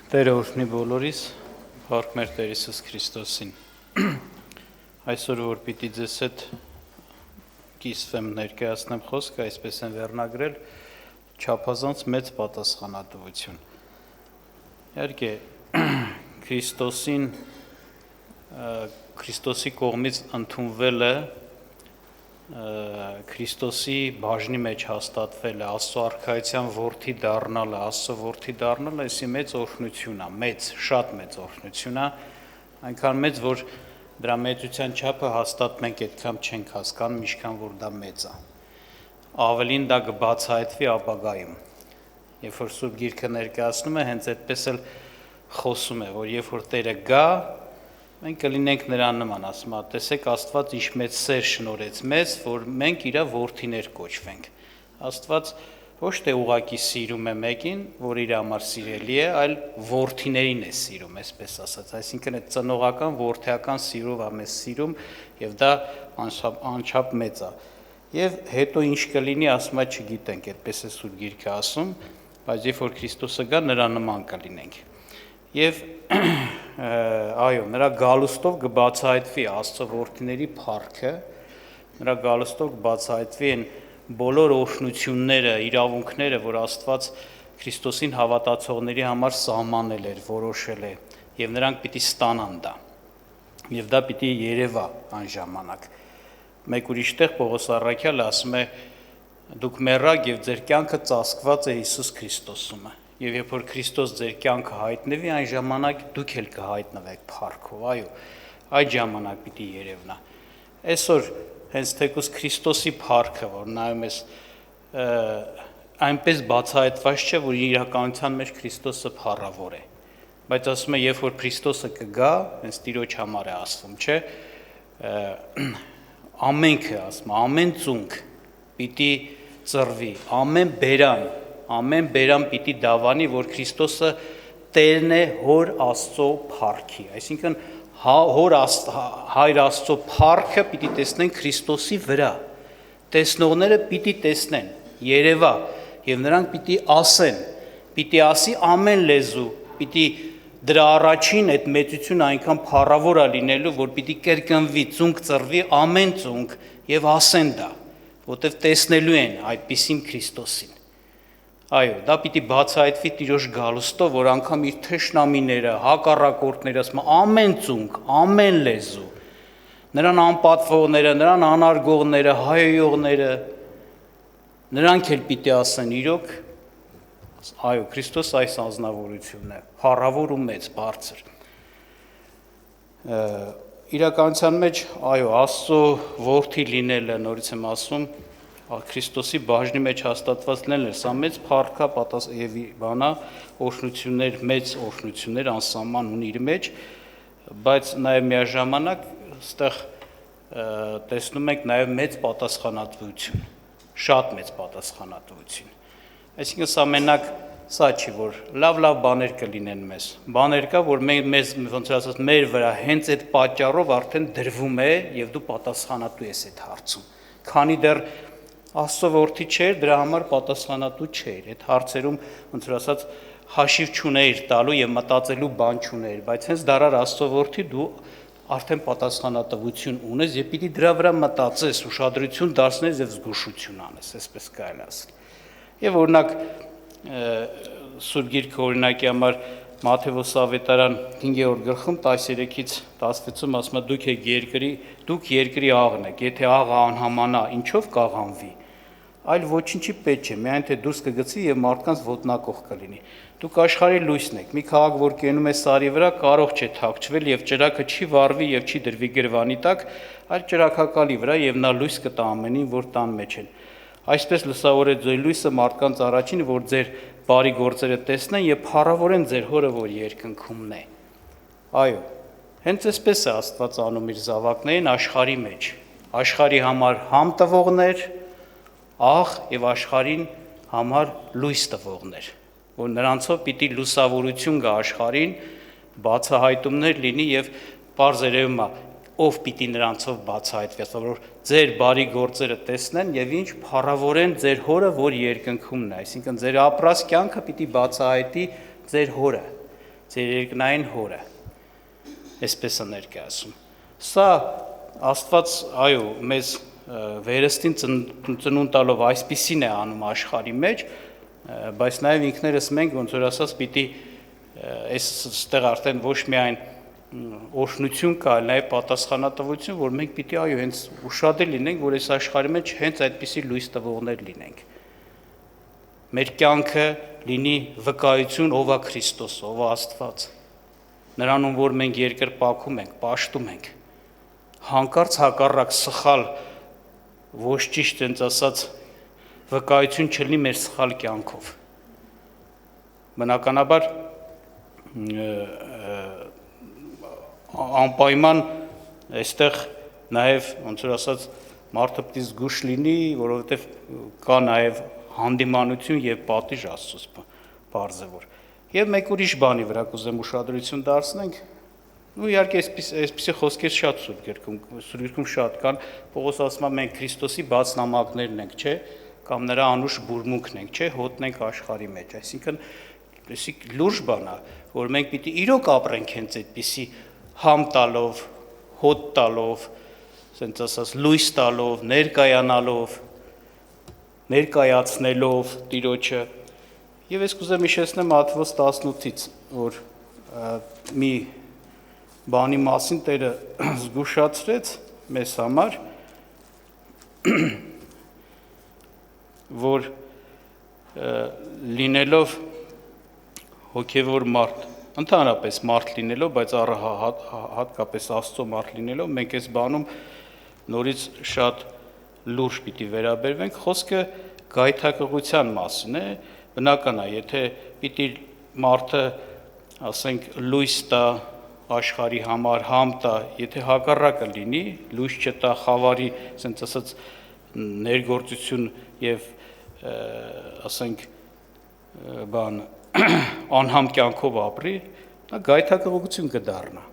Տերը օրհնի բոլորիս, փառք մեր Տեր Հիսուս Քրիստոսին։ Այսօր որ պիտի ձեզ հետ կիսվեմ ներկայացնեմ խոսքը, այսպես են վերնագրել չափազանց մեծ պատասխանատվություն։ Իհարկե Քրիստոսի կողմից ընդունվելը Քրիստոսի բաժնի մեջ հաստատվել է, Աստծո արքայության որդի դառնալը, Աստծո որդի դառնալը, այսի մեծ օրհնություն է, շատ մեծ օրհնություն է, այնքան մեծ, որ դրա մեծության չափը հաստատ մենք այդքան չենք հասկանում, ինչքան որ դա մեծ է։ Ավելին դա կբացահայտվի ապագայում։ Երբ որ Սուրբ Գիրքը ներկայացնում է, հենց այդպես էլ խոսում է, որ երբ որ Տերը գա, մենք կլինենք նրան նման, ասում է, տեսեք Աստված ինչ մեծ սեր շնորհեց մեզ, որ մենք իր որդիներ կոչվենք։ Աստված ոչ թե ուղակի սիրում է մեկին, որ իր համար սիրելի է, այլ որդիներին է սիրում, այսպես ասած, այսինքն այդ ծնողական, որդեական սիրով է մեզ սիրում, եւ դա անչափ մեծ է։ Եվ հետո ինչ կլինի, ասում է, չգիտենք, այդպես է Սուրբ Գիրքը ասում, բայց երբ որ Քրիստոսը գա, նրա նման կլինենք։ Եվ այո, նրա գալուստով կբացահայտվի Աստծո որդիների փառքը, նրա գալուստով կբացահայտվի այն բոլոր օրհնությունները, իրավունքները, որ Աստված Քրիստոսին հավատացողների համար սահմանել էր, որոշել է, եւ նրանք պիտի ստանան դա։ Եվ դա պիտի երևա այն ժամանակ։ Մեկ ուրիշ տեղ Պողոս առաքյալը ասում է. «Դուք մեռաք եւ ձեր կյանքը ծածկված է Հիսուս Քրիստոսում»։ Եվ երբ որ Քրիստոս ձեր կյանքը հայտնվի, այն ժամանակ դուք էլ կհայտնվեք փառքով, այո, այդ ժամանակ պիտի երևնա։ Այսօր հենց թեկուզ Քրիստոսի փառքը, որ նայում ես, այնպես բացահայտված չէ, որ իրականության մեջ Քրիստոսը փառավոր է։ Բայց ասում է, երբ որ Քրիստոսը կգա, հենց Տիրոջ համար է ասվում, չէ՞, ամենքը, ասում է, ամեն ծունկ պիտի ծռվի, ամեն բերան պիտի դավանի, որ Քրիստոսը Տերն է հոր Աստծո փառքի, այսինքն Հայր Աստծո փառքը պիտի տեսնեն Քրիստոսի վրա, տեսնողները պիտի տեսնեն, երևա, եւ նրանք պիտի ասեն, պիտի ասի ամեն լեզու, պիտի դրա առաջին այդ մեծությունը այնքան փառավոր է լինելու, որ պիտի կրկնվի, ծունկ ծռվի ամեն ծունկ եւ ասեն դա, որտեվ տեսնելու են այդպիսին Քրիստոսին։ Այո, դա պիտի բացահայտվի Տիրոջ գալուստով, որ անգամ իր թշնամիները, հակառակորդները, ասում ամեն ծունկ, ամեն լեզու, նրան անպատվողները, նրան անարգողները, հայհոյողները, նրանք էլ պիտի ասեն իրոք, այո, Քրիստոս այս անձնավորությունն է, փառավոր ու մեծ, բարձր։ Իրականության մեջ, այո, Աստծո որդի լինելը, նորից եմ ասում, Քրիստոսի բաժնի մեջ հաստատված լինելն է, սա մեծ փառք է եւ բանա օրհնություններ, մեծ օրհնություններ անսահման ունի իր մեջ, բայց նաեւ միաժամանակ այստեղ տեսնում ենք նաեւ մեծ պատասխանատվություն, շատ մեծ պատասխանատվություն։ Այսինքն սա մենակ սա չի, որ լավ բաներ կլինեն մեզ, բաներ կա, որ մեզ ոնց ասած մեր վրա հենց այդ պատճառով արդեն դրվում է եւ դու պատասխանատու ես այդ հարցում, քանի դեռ Աստծո որդի չէր, դրա համար պատասխանատու չէր, այդ հարցերում ոնց ասած հաշիվ չուներ տալու եւ մտածելու բան չուներ, բայց հենց դարար Աստծո որդի դու արդեն պատասխանատվություն ունես եւ պիտի դրա վրա մտածես, ուշադրություն դարձնես եւ զգուշություն անես, այսպես կարելի ասել։ Եվ օրինակ Սուրբ Գիրքը օրինակի համար Մատթեոս ավետարան 5-րդ գլխում 13-ից 16-ում ասում է դուք երկրի աղն եք, եթե աղը անհամանա, ինչով կաղանվի, այլ ոչինչի պետք չէ, միայն թե դուրս կգցի եւ մարդկանց ոտնակող կլինի։ Դուք աշխարհի լույսն եք, մի քաղաք, որ կենում է սարի վրա, կարող չէ թաքչվել եւ ճրագը չի վառվի եւ չի դրվի գրվանի տակ, այլ ճրագակալի վրա եւ նա լույս կտա ամենին, որ տան մեջ են։ Այսպես լուսավորե ձեր լույսը մարդկանց առաջին, որ ձեր բարի գործերը տեսնեն եւ փառավորեն ձեր հորը, որ երկնքումն է։ Այո, հենց այսպես է Աստված անում իր զավակներին աշխարհի մեջ։ Աշխարհի համար համ տվողներ, աղ եւ աշխարհին համար լույս տվողներ, որ նրանցով պիտի լուսավորություն գա աշխարհին, բացահայտումներ լինի եւ բարձրևում է ով պիտի նրանցով բացահայտվի, որ ձեր բարի գործերը տեսնեն եւ ինչ փառավորեն ձեր հորը, որ երկնքումն է, այսինքն ձեր ապրած կյանքը պիտի բացահայտի ձեր հորը, ձեր երկնային հորը, այսպես է ներկայացում։ Սա Աստված, այո, մեզ վերստին ծնունդ տալով այսպիսին է անում աշխարհի մեջ, բայց նաև ինքներս մենք ոնց որ ասած պիտի այստեղ արդեն ոչ միայն օրհնություն կա, այլ նաև պատասխանատվություն, որ մենք պիտի այո հենց ուշադիր լինենք, որ այս աշխարհի մեջ հենց այդպիսի լույս տվողներ լինենք։ Մեր կյանքը լինի վկայություն ով է Քրիստոս, ով է Աստված։ Նրանում որ մենք երկրպագում ենք, պաշտում ենք։ Հանկարծ հակառակ սխալ ոչ ճիշտ այնց ասած վկայություն չլինի մեր սխալ կյանքով։ Բնականաբար անպայման այստեղ նաև ոնց որ ասած մարդը պիտի զգուշ լինի, որովհետև կա նաև հանդիմանություն եւ պատիժ Աստծուց բարձր որ։ Եվ մեկ ուրիշ բանի վրա կուզեմ ուշադրություն դարձնենք։ Ու իհարկե այսպիսի խոսքեր շատ Սուրբ Գրքում շատ կան, Պողոս ասում է մենք Քրիստոսի բաց նամակներն ենք, չէ՞, կամ նրա անուշ բուրմունքն ենք, չէ՞, հոտն ենք աշխարհի մեջ, այսինքն լուրջ բան է, որ մենք պիտի իրոք ապրենք հենց այդպիսի համ տալով, հոտ տալով, ասենց ասած լույս տալով, ներկայանալով, ներկայացնելով Տիրոջը։ Եվ ես կուզեմ հիշեցնեմ Մատթեոս 18-ից, որ մի բանի մասին Տերը զգուշացրեց մեզ համար, որ լինելով հոգևոր մարդ, ընդհանրապես մարդ լինելով, բայց հատկապես Աստծո մարդ լինելով, մենք այս բանում նորից շատ լուրջ պիտի վերաբերվենք, խոսքը գայթակղության մասին է, բնական է, եթե պիտի մարդը, ասենք, լույս տա աշխարհի համար, համ տա, եթե հակառակը լինի, լույս չտա, խավարի, ասենց ասած ներգործություն եւ ասենք բան անհամ կյանքով ապրի, նա գայթակղություն կդառնա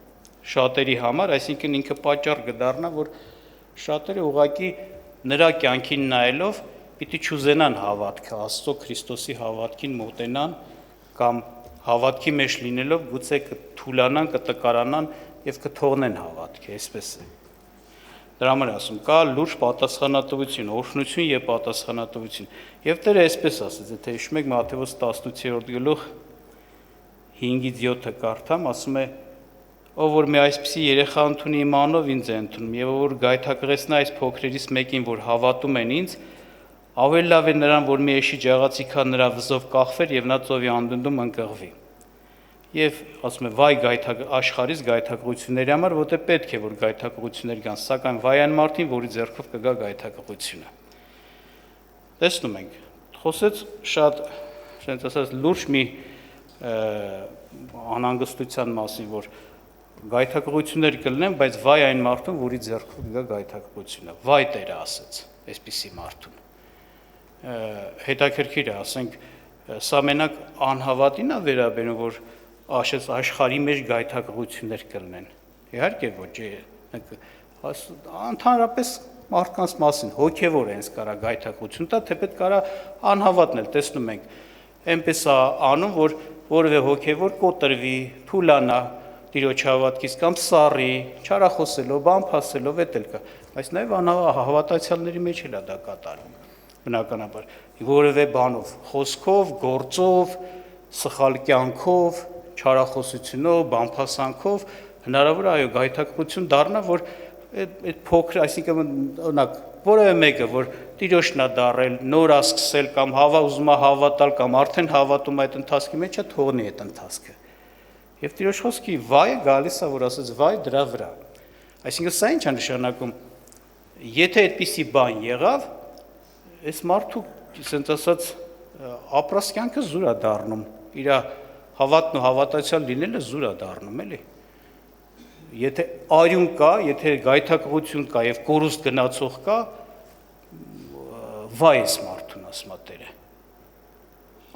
շատերի համար, այսինքն ինքը պատճառ կդառնա, որ շատերը ուղղակի նրա կյանքին նայելով պիտի չուզենան հավատքը, Աստծո Քրիստոսի հավատքին մոտենան կամ հավատքի մեջ լինելով գուցե կթուլանան, կտկարանան եւ կթողնեն հավատքը, այսպես է։ Դրա համար ասում կա լուրջ պատասխանատվություն, օրհնություն եւ պատասխանատվություն։ Եվ Տերը այսպես ասաց, եթե հիշում եք Մատթեոս 18-րդ գլուխ 5-ից 7-ը կարդամ, ասում է. «Ով որ մի այսպիսի երեխա ընդունի իմ անունով ինձ է ընդունում, եւ ով որ գայթակղեցնա այս փոքրերից մեկին, որ հավատում են ինձ, ավելի լավ է նրան, որ մի էշի ջաղացիկա նրա վզով կախվեր եւ նա ծովի անդունդում ընկղվի»։ Եվ ասում է վայ աշխարհից գայթակղությունների համար, որտեղ պետք է որ գայթակղություններ կան, սակայն վայ այն մարդին, որի ձեռքով կգա գայթակղությունը։ Տեսնում ենք, խոսեց շատ, ասենց ասած, լուրջ մի անհանգստության մասին, որ գայթակղություններ կլինեն, բայց վայ այն մարդուն, որի ձեռքով կգա գայթակղությունը։ Վայ Տերը ասեց այսպիսի մարդուն։ Հետաքրքիր է, ասենք, սա մենակ անհավատին է վերաբերում, որ աշխարհի մեջ գայթակղություններ կլինեն։ Իհարկե ոչ, ընդհանրապես մարդկանց մասին հոգևոր է հենց կարա գայթակղություն տա, թեպետ կարա անհավատն էլ, տեսնում ենք, այնպես է անում, որ որևէ հոգևոր կոտրվի, թուլանա Տիրոջ հավատքից կամ սառի, չարախոսելով, բամփասելով, էդ էլ կա, բայց նաև անհավատացյալների մեջ էլ է դա կատարվում, բնականաբար, որևէ բանով, խոսքով, գործով, սխալ կյանքով, չարախոսությունով, բամփասանքով հնարավոր է այո գայթակղություն դառնա, որ այդ փոքր, այսինքն օրինակ որևէ մեկը, որ Տիրոջն է դառել, նոր է սկսել կամ ուզում է հավատալ կամ արդեն հավատում է այդ ընթացքի մեջ, թողնի այդ ընթացքը։ Եվ Տիրոջ խոսքի վայը գալիս է, որ ասած վայ դրա վրա։ Այսինքն սա ինչ է նշանակում, եթե այդպիսի բան եղավ, այս մարդու, ասենց ասած, ապրած կյանքը զուր է դառնում, իր հավատն ու հավատացյալ լինելը զուր է դառնում, էլի։ Եթե արյուն կա, եթե գայթակղություն կա եւ կորուստ գնացող կա, վայ այս մարդուն, ասում է Տերը։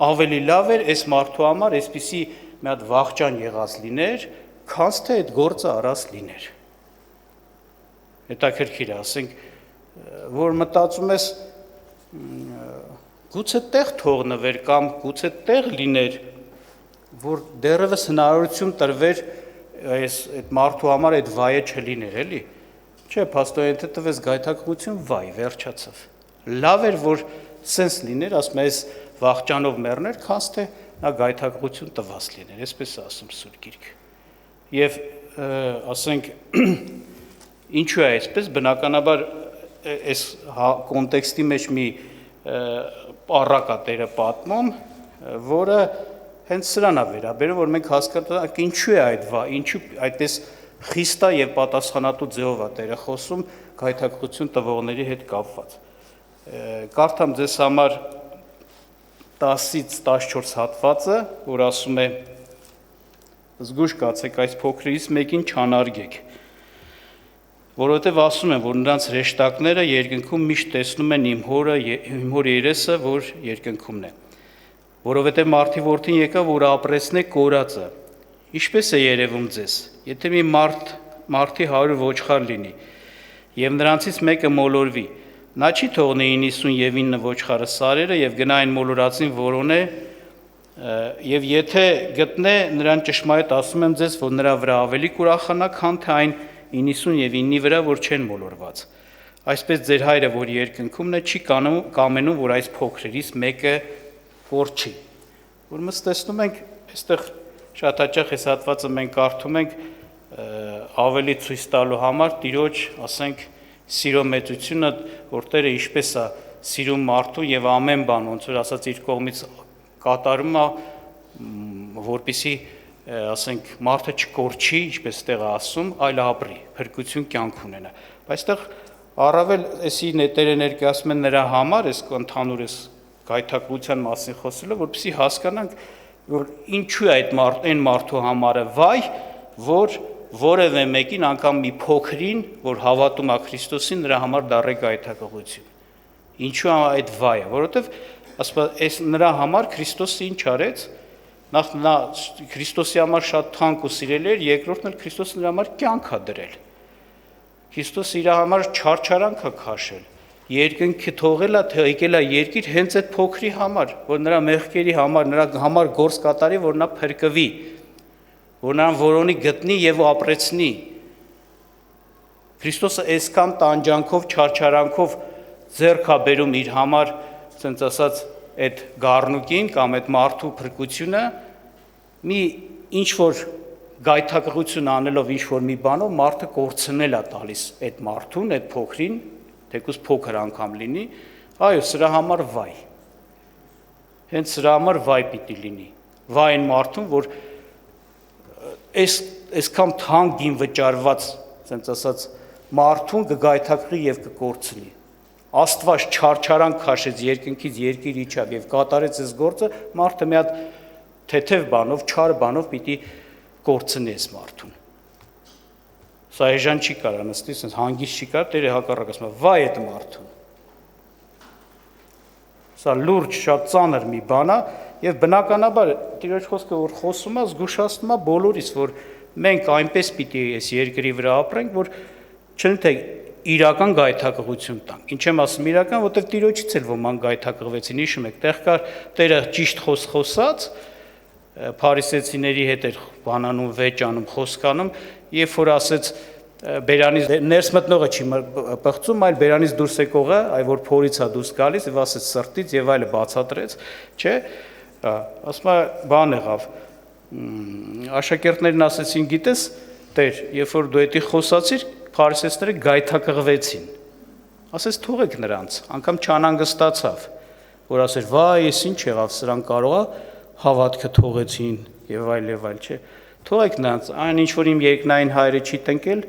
Ավելի լավ էր այս մարդու համար այսպիսի մի հատ վախճան եղած լիներ, քանց թե այդ գործը արած լիներ։ Հետաքրքիր է, ասենք, որ մտածում ես գուցե տեղ թողնվեր կամ գուցե տեղ լիներ, որ դեռևս հնարավորություն տրվեր այս այդ մարդու համար այդ վայը չլիներ, էլի։ Չէ, փաստորեն տվեց գայթակղություն, վայ, վերջացավ։ Լավ էր, որ սենց լիներ, ասում ես վախճանով մեռներ, քանց թե նա գայթակղություն տված լիներ, այսպես է ասում Սուրբ Գիրքը։ Եվ ասենք ինչու է այսպես, բնականաբար այս կոնտեքստի մեջ մի առակ է Տերը պատմում, որը հենց սրան է վերաբերում, որ մենք հասկանանք ինչու է այդ ինչու այդպես խիստ եւ պատասխանատու ձևով է Տերը խոսում գայթակղություն տվողների հետ կապված։ Կարդամ ձեզ համար 10-ից 14 հատվածը, որ ասում է. զգույշ կացեք այս փոքրից մեկին չանարգեք, որովհետև ասում են, որ նրանց հրեշտակները երկնքում միշտ տեսնում են իմ հոր երեսը, որ երկնքումն է, որովհետև մարդի որդին եկավ, որ ապրեցնե կորածը, ինչպես է երևում ձեզ, եթե մի մարդի 100 ոչխար լինի, և նրանցից մեկը մոլորվի, նա չի թողնի 90 և 9 ոչխարը սարերը և գնա այն մոլորածին որոնե, և եթե գտնե նրան ճշմարիտ ասում եմ ձեզ, որ նրա վրա ավելի կուրախանա, քան թե այն 90 և 9-ի վրա, որ չեն մոլորված։ Այսպես ձեր հայրը, որ երկնքումն է, չի կամենում, որ այս փոքրերից մեկը կորչի։ Որ մստեսնում ենք, այստեղ շատ հաճախ այս հատվածը մենք կարդում ենք ավելի ցույց տալու համար Տիրոջ, ասենք, սիրո մեծությունը, որ Տերը ինչպես է սիրում մարդուն եւ ամեն բան, ոնց որ ասած իր կողմից կատարում է, որպեսզի ասենք մարդը չկորչի, ինչպես տեղ ասում, այլ ապրի, փրկություն կյանք ունենա։ Բայց այստեղ առավել էսի նետերը ներկայացում են նրա համար, այս ընդհանուր էս գայթակղության մասին խոսելով, որպեսզի հասկանանք, որ ինչու է այն մարդու համարը վայ, որ որևէ մեկին անգամ մի փոքրին, որ հավատում է Քրիստոսին, նրա համար դառե գայթակղություն։ Ինչու է այդ վայը, որովհետև այս նրա համար Քրիստոսը ինչ արեց, նախ նա Քրիստոսի համար շատ թանկ ու սիրելի էր, երկրորդն էլ Քրիստոսը նրա համար կյանք է դրել։ Քրիստոսը իր համար չարչարանք է քաշել, երկնքի թողել է, թե եկել է երկիր հենց այդ փոքրի համար, որ նրա մեղքերի համար, նրա համար գործ կատարի, որ նա փրկվի, որ նրան որոնի գտնի եւ ապրեցնի։ Քրիստոսը այսքան տանջանքով, չարչարանքով ձեռք է բերում իր համար, ասենց ասած, այդ գառնուկին կամ այդ մարդու փրկությունը մի ինչ որ գայթակղություն անելով ինչ որ մի բանով մարդը կորցնել է տալիս այդ մարդուն, այդ փոքրին, թեկուզ փոքր անգամ լինի, այո, սրա համար վայ։ Հենց սրա համար վայ պիտի լինի։ Վայ այն մարդուն, որ այսքան թանկ գին վճարված, ասենց ասած, մարդուն կգայթակղի եւ կկորցնի։ Աստված չարչարանք քաշեց երկնքից երկիր իջավ եւ կատարեց այս գործը, մարդը մի հատ թեթև բանով, չար բանով պիտի կորցնի այս մարդուն։ Սա էժան չի կարա նստի, ասես հանգիստ չի կարա, Տերը հակառակ ասում է, վայ այդ մարդուն։ Սա լուրջ շատ ծանր մի բան է եւ բնականաբար Տիրոջ խոսքը որ խոսում է, զգուշացնում է բոլորիս, որ մենք այնպես պիտի այս երկրի վրա ապրենք, որ չնի թե իրական գայթակղություն տանք։ Ինչ եմ ասում իրական, որտեղ Տիրոջից էլ ոմանք գայթակղվեցին, հիշում եք, տեղ կար Տերը ճիշտ խոսած, փարիսեցիների հետ էր բանանում, վեճանում, խոսկանում, երբ որ ասեց բերանից ներս մտնողը չի պղծում, այլ բերանից դուրս եկողը, այ որ փորից է դուրս գալիս եւ ասեց սրտից եւ այլը բացատրեց, չէ, ասում է բան եղավ։ Աշակերտներն ասեցին, գիտես, Տեր, երբ որ դու էդի խոսացիր, փարիսեցիները գայթակղվեցին։ Ասեց թողեք նրանց, անգամ չանհանգստացավ, որ ասեր, վայ, ես ինչ եղավ, սրանք կարողա հավատքը թողեցին եւ այլ, չէ։ Թողեք նրանց, այն ինչ որ իմ երկնային հայրը չի տնկել,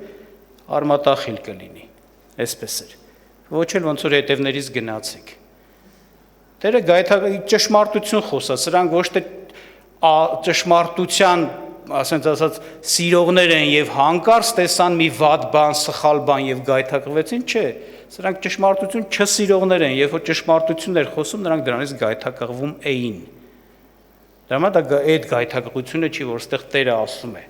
արմատախիլ կլինի, այսպես էր, ոչ էլ ոնց որ հետևներից գնացեք։ Տերը ճշմարտություն խոսա, սրանք ոչ թե ճշմարտության, ասենց ասած, սիրողներ են եւ հանկարծ տեսան մի վատ բան, սխալ բան եւ գայթակղվեցին, չէ, սրանք ճշմարտություն չսիրողներ են, երբ որ ճշմարտությունն էր խոսում, նրանք դրանից գայթակղվում էին։ Դա այդ գայթակղությունը չի, որ այստեղ Տերը ասում է։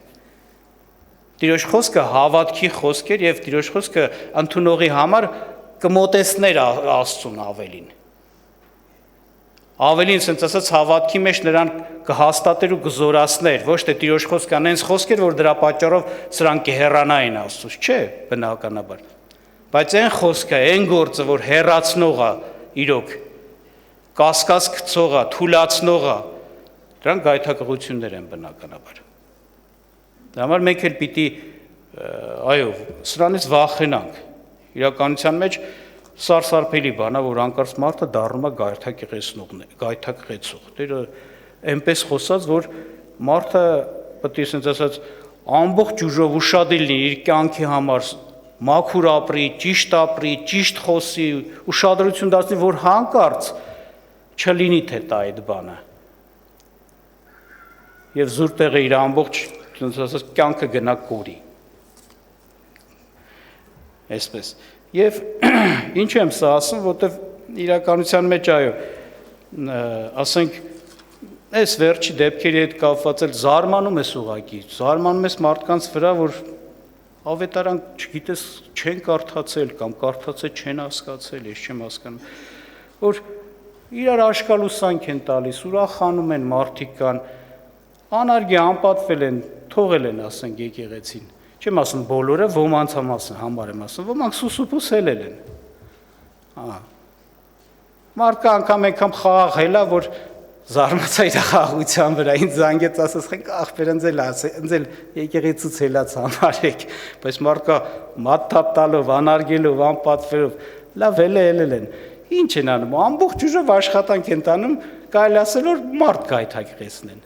Տիրոջ խոսքը հավատքի խոսք էր եւ Տիրոջ խոսքը ընդունողի համար կմոտեցներ Աստծուն ավելին։ Ավելին ասենց ասած հավատքի մեջ նրան կհաստատեր ու կզորացներ, ոչ թե Տիրոջ խոսքը անենց խոսքեր, որ դրա պատճառով սրանք կհեռանային Աստծուց, չէ, բնականաբար։ Բայց այն խոսքը, այն գործը, որ հեռացնող է իրոք, կասկած գցող է, թուլացնող է, դրանք գայթակղություններ են բնականաբար։ Դա համար մենք էլ պիտի, այո, սրանից վախենանք։ Իրականության մեջ սարսարփելի բան է, որ անկարծ մարդը դառնում է գայթակղեցող։ Դերը այնպես խոսած, որ մարդը պետք է ասենց ասած ամբողջ ուժով ուշադիր լինի իր կյանքի համար, մաքուր ապրի, ճիշտ խոսի, ուշադրություն դարձնի, որ հանկարծ չլինի թե տա այդ բանը։ Եվ զուր տեղը իր ամբողջ, ասենց ասած, կյանքը գնա կորի։ Այսպես։ Եվ ինչ եմ սա ասում, որտեվ իրականության մեջ այո, ասենք, այս վերջի դեպքերի հետ կապված էլ զարմանում ես ուղղակի, զարմանում ես մարդկանց վրա, որ ավետարան, չգիտես, չեն կարդացել կամ կարդացել չեն հասկացել, ես չեմ հասկանում, որ իրար աշկալուսանք են տալիս, ուրախանում են մարդիկ կան, անարգի անպատվել են, թողել են, ասենք, եկեղեցին։ Չեմ ասում բոլորը, ոմանց համար եմ ասում, ոմանք սուսուփուս հելել են։ Մարդը անգամ խաղաղել է, որ զարմացա իր խաղաղության վրա, ինձ զանգեց ասաց, ախպեր ընձել եկեղեցուց հելած համարեք, բայց մարդը մատ թափ տալով, անարգելով, անպատվելով, լավ հելել են։ Ինչ են անում, ամբողջ ուժով աշխատանք են տանում, կարելի ասել, որ մարդ գայթակղեցնեն։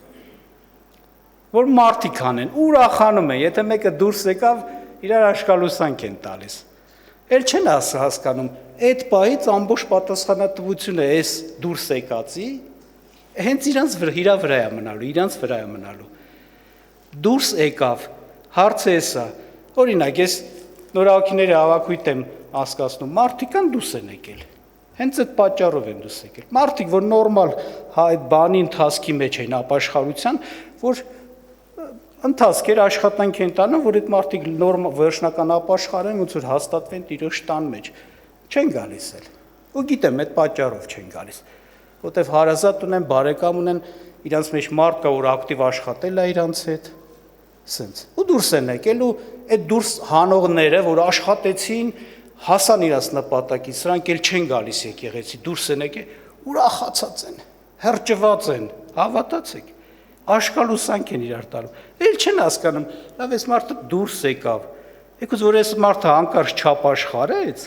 Որ մարդիկ անեն, ուրախանում են, եթե մեկը դուրս եկավ, իրար աշկալուսանք են տալիս։ Էլ չեն հասկանում, այդ պահից ամբողջ պատասխանատվությունը այս դուրս եկածի, հենց իրանց վրա է մնալու։ Դուրս եկավ, հարցը էսա, օրինակ, ես նորահոգիների հավաքույթ եմ հասկացնում, մարդիկ են դուրս են եկել, հենց այդ պատճառով են դուրս եկել։ Մարդիկ, որ նորմալ այդ բանի ընթացքի մեջ են ապաշխարության, որ ընթացքեր աշխատանք են տանում, որ այդ մարդիկ վերջնական ապաշխարեն, ոնց որ հաստատվեն Տիրոջ տան մեջ, չեն գալիս էլ։ Ու գիտեմ, այդ պատճառով չեն գալիս, որտեվ հարազատ ունեն, բարեկամ ունեն, իրանց մեջ մարդ կա, որ ակտիվ աշխատել է իրանց հետ, սենց։ Ու դուրս են եկել, ու այդ դուրս հանողները, որ աշխատեցին, հասան իրանց նպատակին, սրանք էլ չեն գալիս եկեղեցի, դուրս են եկել, ուրախացած են, հրճված են, հավատացեք։ Աշկալուսանք են իրար տալու, էլ չեն հասկանում, լավ ես մարդը դուրս եկավ, եկուզ որ ես մարդը հանկարծ չապաշխարեց,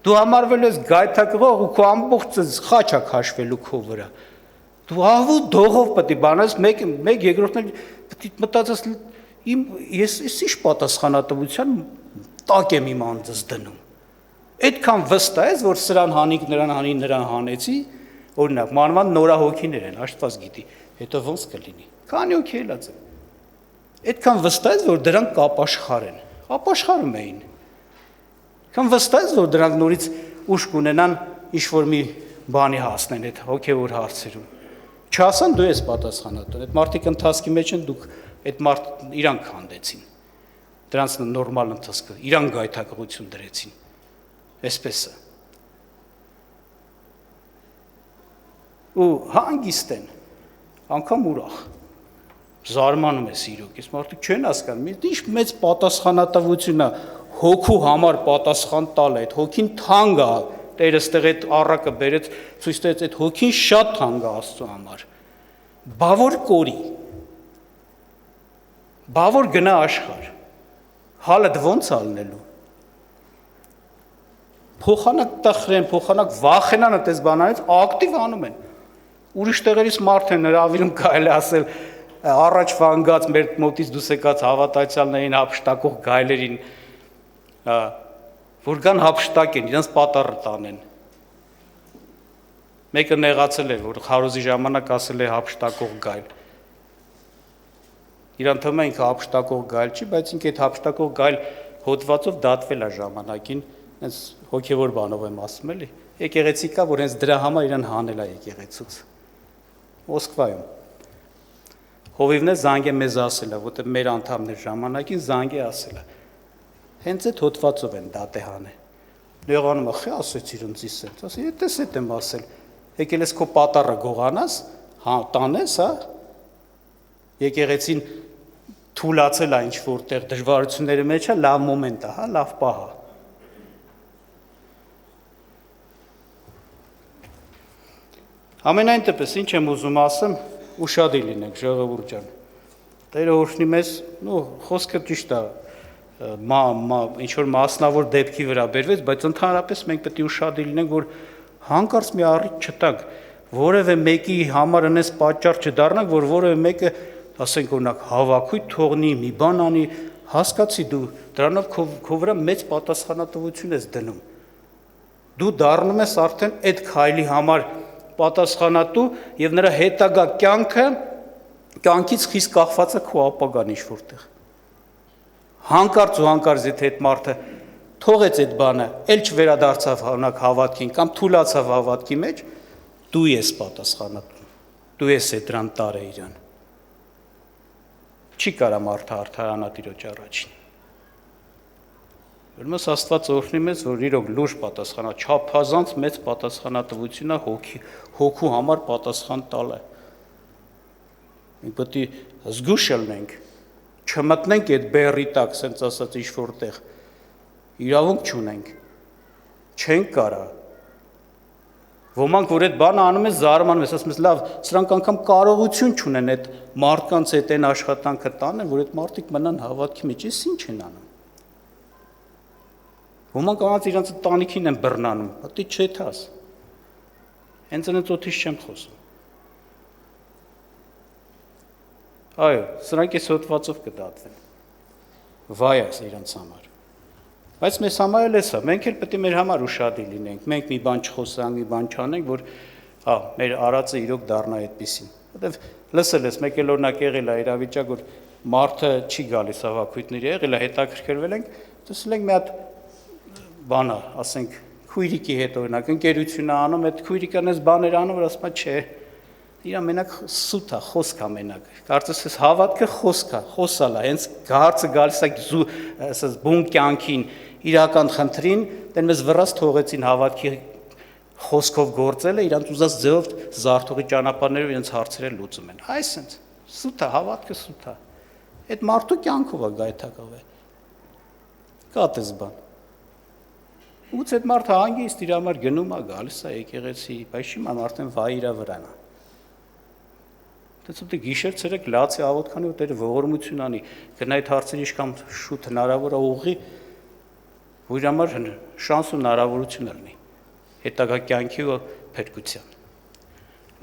դու համարվել ես գայթակղող ու քո ամբողջ խաչ քաշվելու քո վրա, դու ահվու դողով պետք է բանես, մեկ երկրորդն պետք է մտածես, ես ինչ պատասխանատվության տակ եմ իմ անձս դնում, այդքան վստահ ես, որ սրան հանիկ, նրան հանեցի, օրինակ, մանավանդ նորահոգիներ են, Աստված գիտի, հետո ոնց կլինի, քանի հոգի ելած են, այդքան վստահ ես, որ դրանք կապաշխարեն, ապաշխարում էին, քան վստահ ես, որ դրանք նորից ուժ կունենան ինչ-որ մի բանի հասնեն այդ հոգևոր հարցերում, չհասան դու ես պատասխանատու, այդ մարդիկ ընթացքի մեջ են, դուք այդ մարդ իրանք հանդեցին, դրանց նորմալ ընթացքը, իրանք գայթակղություն դրեցին, այսպես է, ու հանգիստ են, անգամ ուրախ, զարմանում ես իրոք, ես մարդիկ չեն հասկանում, ինչ մեծ պատասխանատվություն է, հոգու համար պատասխան տալ է, այդ հոգին թանկ է, Տերը ստեղ այդ առակը բերեց, ցույց տվեց այդ հոգին շատ թանկ է Աստծո համար, բավոր կորի, բավոր գնա աշխարհ, հալը ոնց ալնելու, փոխանակ տխրեն, փոխանակ վախենան այդպես բանանից, ակտիվ անում են, ուրիշ տեղերից մարդ են հրավիրում կարելի ասել առաջվա ընկած մեր մոտից դուրս եկած հավատացյալներին հափշտակող գայլերին, որ կան հափշտակեն, իրենց պատառը տանեն։ Մեկը նեղացել էր, որ քարոզի ժամանակ ասել է հափշտակող գայլ։ Իրան թվում է ինքը հափշտակող գայլ չի, բայց ինքը այդ հափշտակող գայլ հոդվածով դատվել է ժամանակին, հենց հոգևոր բանով եմ ասում էլի։ Եկեղեցի կա, որ հենց դրա համար իրան հանել է եկեղեցուց։ Մոսկվայում։ Հովիվն է զանգե մեզ ասել է, որտեղ մեր անդամներ ժամանակին զանգե ասել է։ Հենց այդ հոդվածով են դատե հանել։ Նեղանում է, խի ասեց իրենց իսենց, ասի, դες այդ եմ ասել։ եկել ես քո պատառը գողանաս, հա, տանես, հա, եկեղեցին թուլացել է ինչ որտեղ դժվարությունների մեջ է, լավ մոմենտ է, հա, լավ պահ է։ Ամենայն դեպս ինչ եմ ուզում ասեմ, ուշադիր լինենք, ժողովուրդ ջան։ Տերը օրհնի մեզ, խոսքը ճիշտ է, ինչ որ մասնավոր դեպքի վրա բերվեց, բայց ընդհանրապես մենք պետք է ուշադիր լինենք, որ հանկարծ մի առիթ չտանք, որևէ մեկի համար այնպես պատճառ չդառնանք, որ որևէ մեկը, ասենք օրինակ, հավաքույթ թողնի, մի բան անի, հասկացի դու դրանով քո վրա մեծ պատասխանատվություն ես դնում։ Դու դառնում ես արդեն այդ քայլի համար պատասխանատու եւ նրա հետագա կյանքից խիստ կախված է քո ապագան ինչ որտեղ։ Հանկարծ ու հանկարծ եթե այդ մարդը թողեց այդ բանը, ել չվերադարձավ հանակ հավատքին կամ թուլացավ հավատքի մեջ, դու ես պատասխանատու։ Դու ես է դրան տարե իրան։ Չի կարա մարդը արդարանա Տիրոջ առաջին։ Ուրեմն Աստված օրհնի մեզ, որ իրոք լուրջ պատասխանա, չափազանց մեծ պատասխանատվություն է հոգու համար պատասխան տալը։ Մենք պետք է զգուշ լինենք, չմտնենք այդ բեռի տակ, ասենց ասած ինչ որտեղ, իրավունք չունենք, չենք կարա։ Ոմանք, որ այդ բանը անում են, զարմանում ես, ասում ես, լավ, սրանք անգամ կարողություն չունեն այդ մարդկանց հետ այն աշխատանքը տանեն, որ այդ մարդիկ մնան հավատքի մեջ, ես ինչ են անում։ Ոմանք անց իրանց տանիքին են բռնանում, դի չէ թաս։ Հենց այնց օթից չեմ խոսում։ Այո, սրանք էս հոտվածով կդատվեն։ Վայ իրանց համար։ Բայց մեզ համար էլ էսա, մենք էլ պետք է մեր համար ուշադիր լինենք, մենք մի բան չխոսանք, մի բան չանենք, որ մեր արածը իրոք դառնա այդպեսին։ Որտեվ լսել ես, մեկ էլ օրինակ եղել է իրավիճակ, որ մարդը չի գալիս հավաքույթների, եղել է հետաքրքրվել ենք, տեսել ենք մի հատ բանը, ասենք, քույրիկի հետ օրինակ ընկերություն է անում, այդ քույրիկան էս բաներ անում, որ ասում է, չէ, իրա մենակ սուտ է, խոսք է մենակ։ Կարծես ես հավատքը խոսք է, խոսալ է, հենց հարցը գալիս է ասես բուն կյանքին, իրական խնդրին, դեն մեզ վրաս թողեցին հավատքի խոսքով գործելը, իրանց ուզած ձևով զարթողի ճանապարհներով իրենց հարցերը լուծում են։ Այսինքն սուտ է, հավատքը սուտ է։ Այդ մարդու կյանքով է գայթակղ է։ Կա դες բան։ Ուց այդ մարդը հանգիստ իր համար գնում է, գալիս է եկեղեցի, բայց հիմա արդեն վայ իր վրան է։ Դե գիշեր ցերեկ լացի աղոթքանի ու Տերը ողորմություն անի, գնա այդ հարցերը ինչքան շուտ հնարավոր է ուղղի, որ իր համար շանս ու հնարավորություն լինի հետագա կյանքի ու փրկության։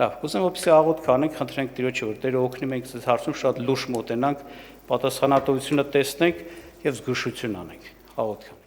Լավ, կուզեմ որպեսզի աղոթք անենք, խնդրենք Տիրոջը, որ Տերը օգնի մենք այս հարցում շատ լուրջ մոտենանք, պատասխանատվությունը տեսնենք եւ զգուշություն անենք։ Աղոթք